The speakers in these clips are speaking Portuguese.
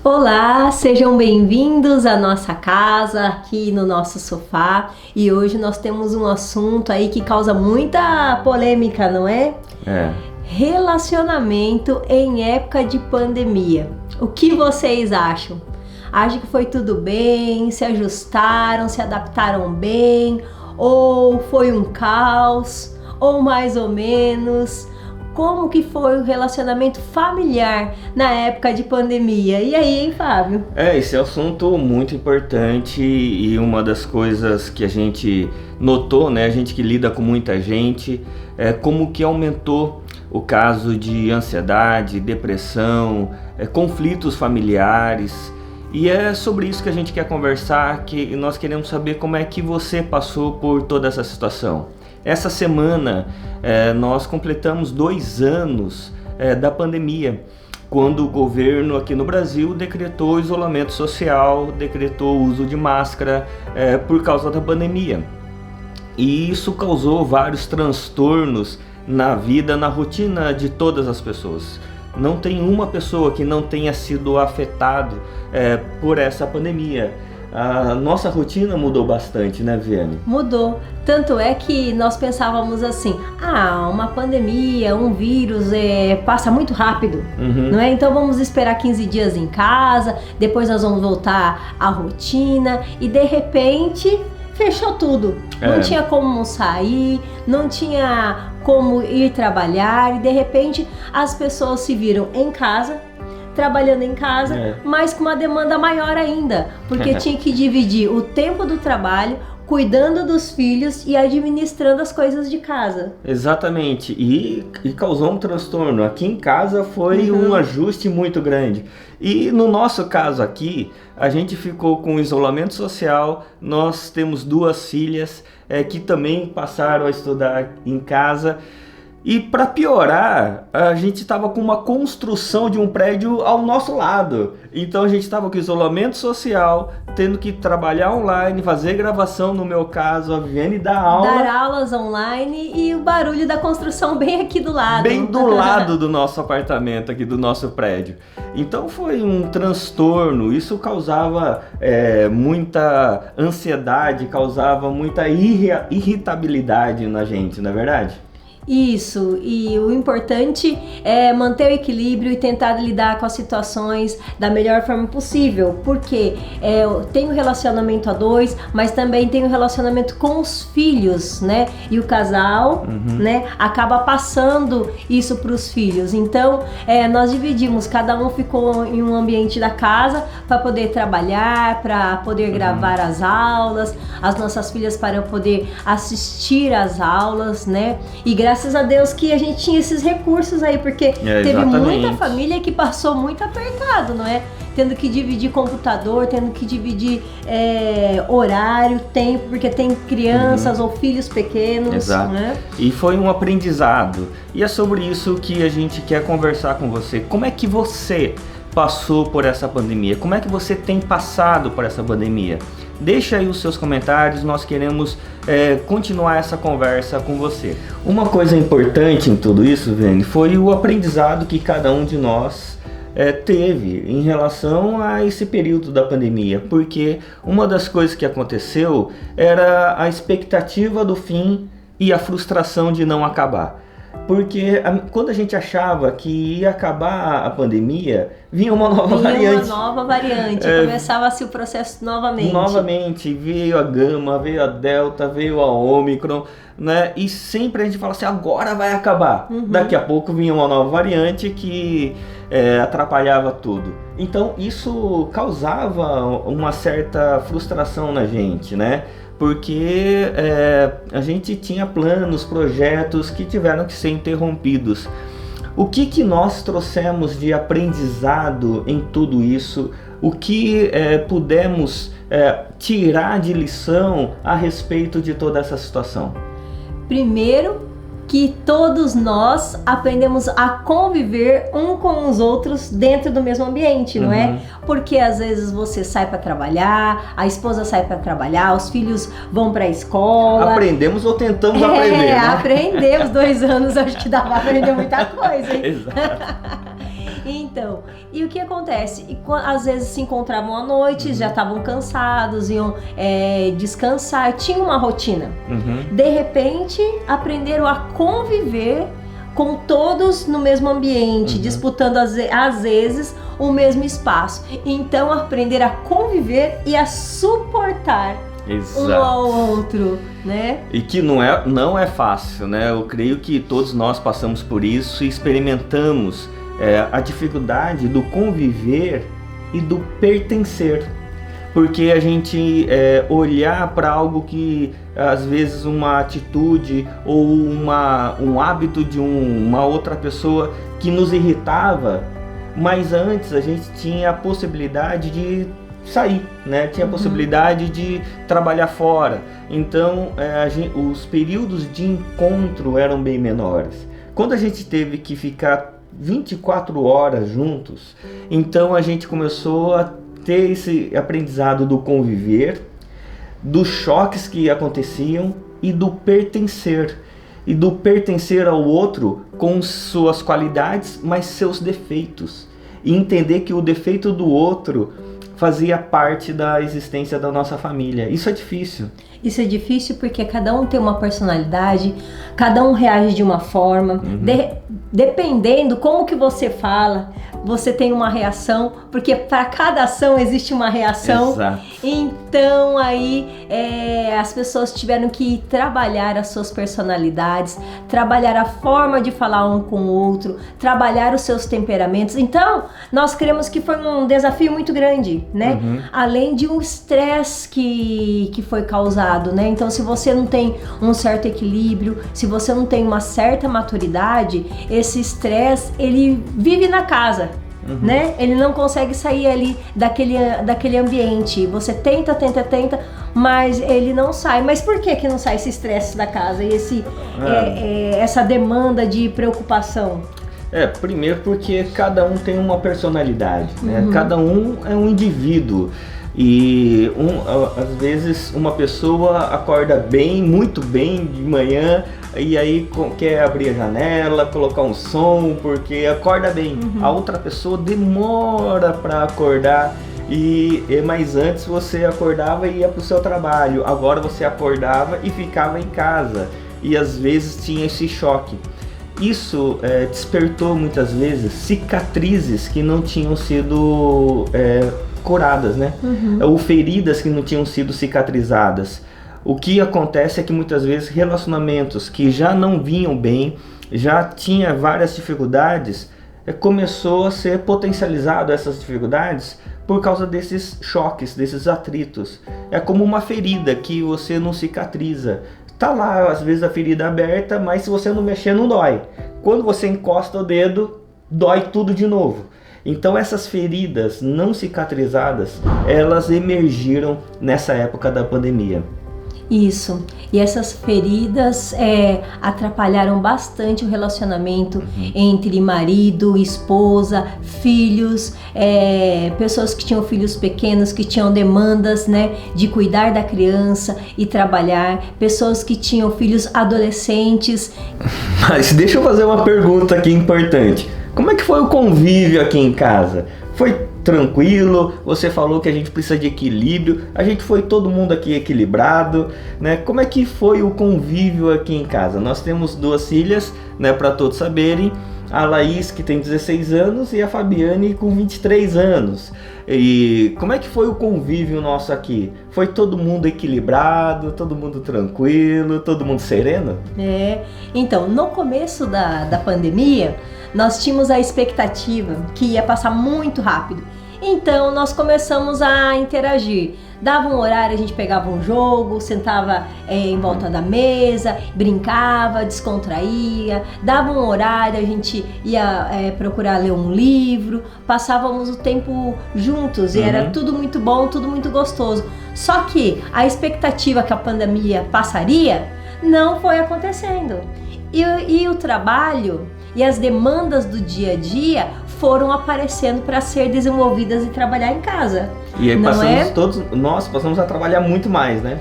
Olá, sejam bem-vindos à nossa casa, aqui no nosso sofá. E hoje nós temos um assunto aí que causa muita polêmica, não é? Relacionamento em época de pandemia. O que vocês acham? Acham que foi tudo bem? Se ajustaram? Se adaptaram bem? Ou foi um caos? Ou mais ou menos? Como que foi o relacionamento familiar na época de pandemia? E aí, hein, Fábio? Esse é um assunto muito importante e uma das coisas que a gente notou, né, a gente que lida com muita gente, é como que aumentou o caso de ansiedade, depressão, conflitos familiares. E é sobre isso que a gente quer conversar, que nós queremos saber como é que você passou por toda essa situação. Essa semana nós completamos 2 anos da pandemia, quando o governo aqui no Brasil decretou isolamento social, decretou o uso de máscara por causa da pandemia. E isso causou vários transtornos na vida, na rotina de todas as pessoas. Não tem uma pessoa que não tenha sido afetado por essa pandemia. A nossa rotina mudou bastante, né, Viane? Mudou. Tanto é que nós pensávamos assim, uma pandemia, um vírus passa muito rápido, não é? Então vamos esperar 15 dias em casa, depois nós vamos voltar à rotina e de repente fechou tudo. Não tinha como sair, não tinha como ir trabalhar e de repente as pessoas se viram em casa, trabalhando em casa, mas com uma demanda maior ainda, porque tinha que dividir o tempo do trabalho, cuidando dos filhos e administrando as coisas de casa. Exatamente, e causou um transtorno. Aqui em casa foi um ajuste muito grande. E no nosso caso aqui, a gente ficou com isolamento social, nós temos 2 filhas que também passaram a estudar em casa. E para piorar, a gente estava com uma construção de um prédio ao nosso lado. Então a gente estava com isolamento social, tendo que trabalhar online, fazer gravação, no meu caso, a Viviane dar aulas online e o barulho da construção bem aqui do lado. Bem do lado do nosso apartamento, aqui do nosso prédio. Então foi um transtorno, isso causava muita ansiedade, causava muita irritabilidade na gente, não é verdade? Isso, e o importante é manter o equilíbrio e tentar lidar com as situações da melhor forma possível, porque tem um relacionamento a 2, mas também tem um relacionamento com os filhos, né? E o casal, né, acaba passando isso para os filhos. Então, nós dividimos, cada um ficou em um ambiente da casa para poder trabalhar, para poder gravar as aulas, as nossas filhas para poder assistir às aulas, né? E graças a Deus que a gente tinha esses recursos aí, porque teve muita família que passou muito apertado, não é? Tendo que dividir computador, tendo que dividir horário, tempo, porque tem crianças ou filhos pequenos. Exato. Né? E foi um aprendizado. E é sobre isso que a gente quer conversar com você. Como é que você passou por essa pandemia? Como é que você tem passado por essa pandemia? Deixa aí os seus comentários, nós queremos continuar essa conversa com você. Uma coisa importante em tudo isso, Vene, foi o aprendizado que cada um de nós teve em relação a esse período da pandemia, porque uma das coisas que aconteceu era a expectativa do fim e a frustração de não acabar. Porque quando a gente achava que ia acabar a pandemia, vinha uma nova variante. Começava-se o processo novamente. Novamente, veio a Gama, veio a Delta, veio a Ômicron, né? E sempre a gente fala assim, agora vai acabar. Daqui a pouco vinha uma nova variante que atrapalhava tudo. Então isso causava uma certa frustração na gente, né? Porque a gente tinha planos, projetos que tiveram que ser interrompidos. O que nós trouxemos de aprendizado em tudo isso? O que pudemos tirar de lição a respeito de toda essa situação? Primeiro, que todos nós aprendemos a conviver um com os outros dentro do mesmo ambiente, não é? Porque às vezes você sai para trabalhar, a esposa sai para trabalhar, os filhos vão para a escola. Aprendemos ou tentamos aprender, né? Aprendemos, 2 anos, acho que dá para aprender muita coisa, hein? Exato. Então, e o que acontece? Às vezes se encontravam à noite, já estavam cansados, iam descansar, tinha uma rotina. De repente, aprenderam a conviver com todos no mesmo ambiente, disputando às vezes o mesmo espaço. Então, aprender a conviver e a suportar um ao outro, né? E que não é fácil, né? Eu creio que todos nós passamos por isso e experimentamos a dificuldade do conviver e do pertencer. Porque a gente olhar para algo que às vezes uma atitude ou um hábito de uma outra pessoa que nos irritava, mas antes a gente tinha a possibilidade de sair, né? Tinha a possibilidade de trabalhar fora. Então os períodos de encontro eram bem menores. Quando a gente teve que ficar 24 horas juntos, então a gente começou a ter esse aprendizado do conviver, dos choques que aconteciam e do pertencer. E do pertencer ao outro com suas qualidades, mas seus defeitos. E entender que o defeito do outro fazia parte da existência da nossa família. Isso é difícil. Isso é difícil porque cada um tem uma personalidade, cada um reage de uma forma. Dependendo como que você fala, você tem uma reação, porque para cada ação existe uma reação. Exato. Então aí as pessoas tiveram que trabalhar as suas personalidades, trabalhar a forma de falar um com o outro, trabalhar os seus temperamentos. Então nós cremos que foi um desafio muito grande, né? Além de um estresse que foi causado, né? Então se você não tem um certo equilíbrio, se você não tem uma certa maturidade, esse estresse ele vive na casa. Né? Ele não consegue sair ali daquele ambiente. Você tenta, mas ele não sai. Mas por que não sai esse estresse da casa e essa demanda de preocupação? Primeiro porque cada um tem uma personalidade, né? Cada um é um indivíduo. E às vezes uma pessoa acorda bem, muito bem de manhã, e aí quer abrir a janela, colocar um som, porque acorda bem. A outra pessoa demora para acordar, mas antes você acordava e ia para o seu trabalho, agora você acordava e ficava em casa, e às vezes tinha esse choque. Isso despertou muitas vezes cicatrizes que não tinham sido curadas, né? Ou feridas que não tinham sido cicatrizadas. O que acontece é que muitas vezes relacionamentos que já não vinham bem, já tinha várias dificuldades, começou a ser potencializado essas dificuldades por causa desses choques, desses atritos. É como uma ferida que você não cicatriza. Tá lá, às vezes, a ferida aberta, mas se você não mexer, não dói. Quando você encosta o dedo, dói tudo de novo. Então essas feridas não cicatrizadas, elas emergiram nessa época da pandemia. Isso, e essas feridas atrapalharam bastante o relacionamento entre marido, esposa, filhos, pessoas que tinham filhos pequenos, que tinham demandas, né, de cuidar da criança e trabalhar, pessoas que tinham filhos adolescentes. Mas deixa eu fazer uma pergunta aqui importante. Como é que foi o convívio aqui em casa? Foi tranquilo? Você falou que a gente precisa de equilíbrio. A gente foi todo mundo aqui equilibrado, né? Como é que foi o convívio aqui em casa? Nós temos 2 filhas, né, para todos saberem. A Laís, que tem 16 anos, e a Fabiane, com 23 anos. E como é que foi o convívio nosso aqui? Foi todo mundo equilibrado, todo mundo tranquilo, todo mundo sereno? Então, no começo da pandemia, nós tínhamos a expectativa que ia passar muito rápido. Então, nós começamos a interagir. Dava um horário, a gente pegava um jogo, sentava em volta da mesa, brincava, descontraía. Dava um horário, a gente ia procurar ler um livro, passávamos o tempo juntos e era tudo muito bom, tudo muito gostoso. Só que a expectativa que a pandemia passaria não foi acontecendo. E o trabalho e as demandas do dia a dia foram aparecendo para ser desenvolvidas e trabalhar em casa. E aí não nós passamos a trabalhar muito mais, né?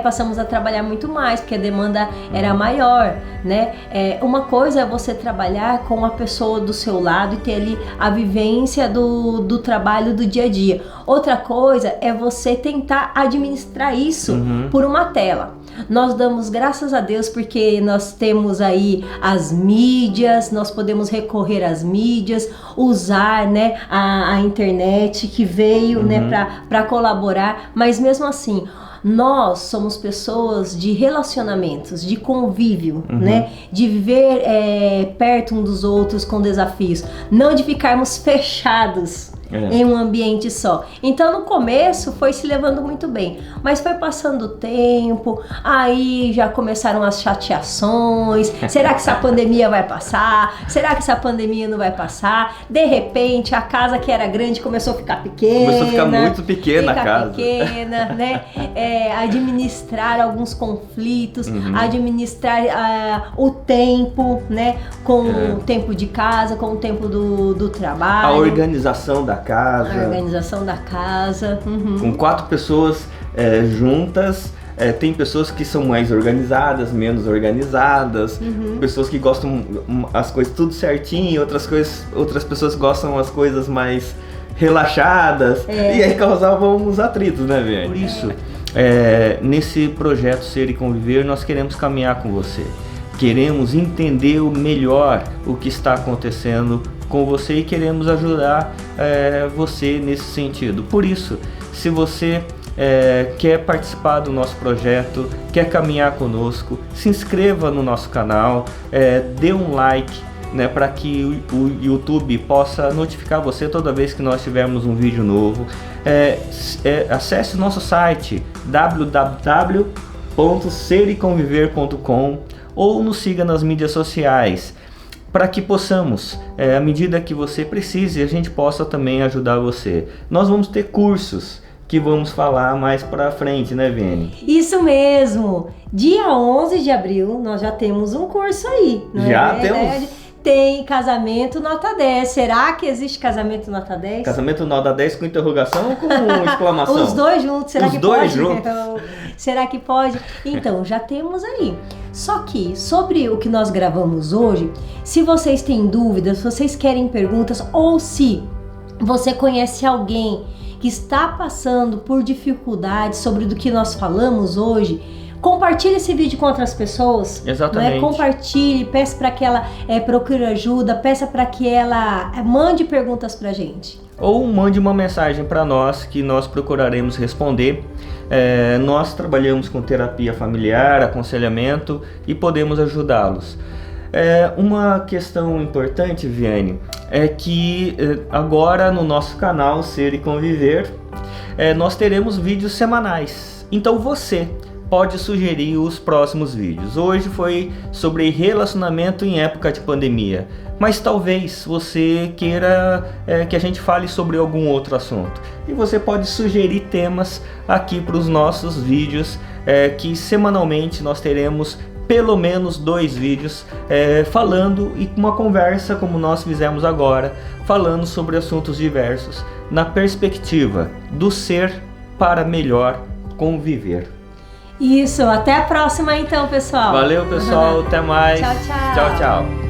Passamos a trabalhar muito mais, porque a demanda era maior, né? Uma coisa é você trabalhar com a pessoa do seu lado e ter ali a vivência do trabalho do dia a dia. Outra coisa é você tentar administrar isso por uma tela. Nós damos graças a Deus porque nós temos aí as mídias, nós podemos recorrer às mídias, usar, né, a internet que veio, né, para colaborar, mas mesmo assim, nós somos pessoas de relacionamentos, de convívio, né? De viver perto um dos outros com desafios, não de ficarmos fechados em um ambiente só. Então no começo foi se levando muito bem, mas foi passando o tempo, aí já começaram as chateações. Será que essa pandemia vai passar? Será que essa pandemia não vai passar? De repente a casa que era grande começou a ficar pequena. Começou a ficar muito pequena a casa. Pequena, né? Administrar alguns conflitos, administrar o tempo, né? Com o tempo de casa, com o tempo do trabalho. A organização da casa. A organização da casa. Com 4 pessoas juntas, tem pessoas que são mais organizadas, menos organizadas, pessoas que gostam as coisas tudo certinho, outras pessoas gostam as coisas mais relaxadas, e aí causavam uns atritos, né, Viane? Por isso, nesse projeto Ser e Conviver, nós queremos caminhar com você. Queremos entender melhor o que está acontecendo com você e queremos ajudar você nesse sentido. Por isso, se você quer participar do nosso projeto, quer caminhar conosco, se inscreva no nosso canal, dê um like, né, para que o YouTube possa notificar você toda vez que nós tivermos um vídeo novo. Acesse o nosso site www.sericonviver.com ou nos siga nas mídias sociais, para que possamos, à medida que você precise, a gente possa também ajudar você. Nós vamos ter cursos que vamos falar mais pra frente, né, Viane? Isso mesmo! Dia 11 de abril nós já temos um curso aí. Já temos? Tem casamento nota 10. Será que existe casamento nota 10? Casamento nota 10 com interrogação ou com exclamação? Os dois juntos, será Os que dois pode? Juntos. Será que pode? Então, já temos aí. Só que, sobre o que nós gravamos hoje, se vocês têm dúvidas, se vocês querem perguntas, ou se você conhece alguém que está passando por dificuldades sobre do que nós falamos hoje, compartilhe esse vídeo com outras pessoas. Exatamente. Né? Compartilhe, peça para que ela procure ajuda, peça para que ela mande perguntas pra gente. Ou mande uma mensagem para nós que nós procuraremos responder. Nós trabalhamos com terapia familiar, aconselhamento e podemos ajudá-los. Uma questão importante, Viane, é que agora no nosso canal Ser e Conviver, nós teremos vídeos semanais. Então você pode sugerir os próximos vídeos. Hoje foi sobre relacionamento em época de pandemia, mas talvez você queira que a gente fale sobre algum outro assunto. E você pode sugerir temas aqui para os nossos vídeos, que semanalmente nós teremos pelo menos 2 vídeos falando e uma conversa como nós fizemos agora, falando sobre assuntos diversos, na perspectiva do ser para melhor conviver. Isso, até a próxima então, pessoal. Valeu, pessoal, até mais. Tchau, tchau. Tchau, tchau.